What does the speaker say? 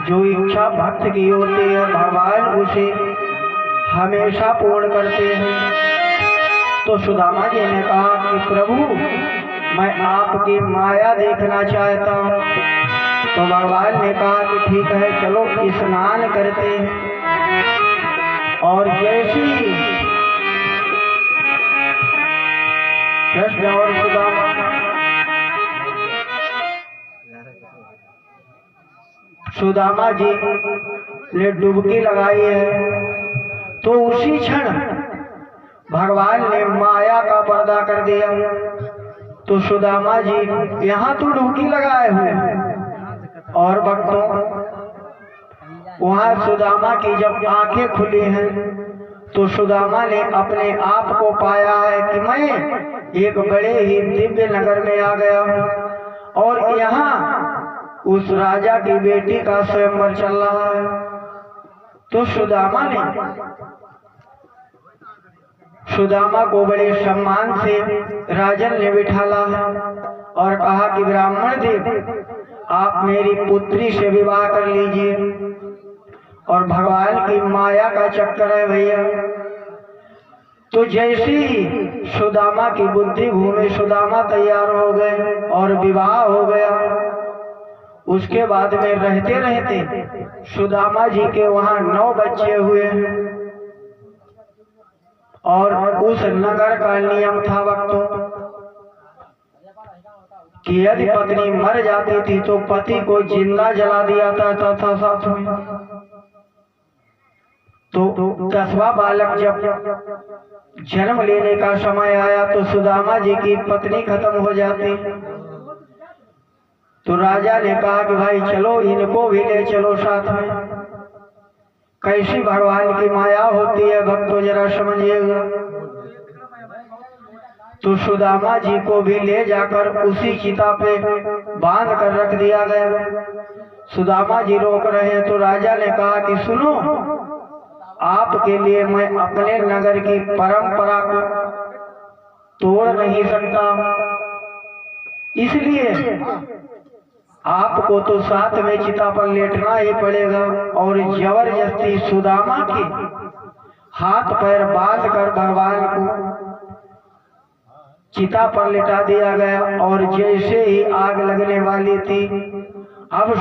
जो इच्छा भक्त की होती है भगवान उसे हमेशा पूर्ण करते हैं। तो सुदामा जी ने कहा कि प्रभु मैं आपकी माया देखना चाहता हूँ। तो भगवान ने कहा कि ठीक है चलो स्नान करते हैं। और जैसी कृष्ण और सुदामा जी ने डुबकी लगाई है तो उसी क्षण भगवान ने माया का पर्दा कर दिया। तो सुदामा जी यहाँ तो डुबकी लगाए हुए और भक्तों वहां सुदामा की जब आंखें खुली हैं तो सुदामा ने अपने आप को पाया है कि मैं एक बड़े ही दिव्य नगर में आ गया हूँ और यहाँ उस राजा की बेटी का स्वयंवर चल रहा है। तो सुदामा को बड़े सम्मान से राजन ने बिठाला है और कहा कि ब्राह्मण देव आप मेरी पुत्री से विवाह कर लीजिए। और भगवान की माया का चक्कर है भैया। तो जैसे ही सुदामा की बुद्धि घूमे सुदामा तैयार हो गए और विवाह हो गया। उसके बाद में रहते रहते सुदामा जी के वहां 9 बच्चे हुए और उस नगर का नियम था भक्तों कि यदि पत्नी मर जाती थी तो पति को जिंदा जला दिया जाता था साथ में। तो 10वां बालक जब जन्म लेने का समय आया तो सुदामा जी की पत्नी खत्म हो जाती। तो राजा ने कहा कि भाई चलो इनको भी ले चलो साथ में। कैसी भगवान की माया होती है भक्तों जरा समझिएगा। तो सुदामा जी को भी ले जाकर उसी चिता पे बांध कर रख दिया गया। सुदामा जी रोक रहे हैं तो राजा ने कहा कि सुनो आपके लिए मैं अपने नगर की परंपरा को तोड़ नहीं सकता, इसलिए आपको तो साथ में चिता पर लेटना ही पड़ेगा। और जबरदस्ती सुदामा के हाथ पैर बांध कर भगवान को चिता पर लेटा दिया गया। और जैसे ही आग लगने वाली थी अब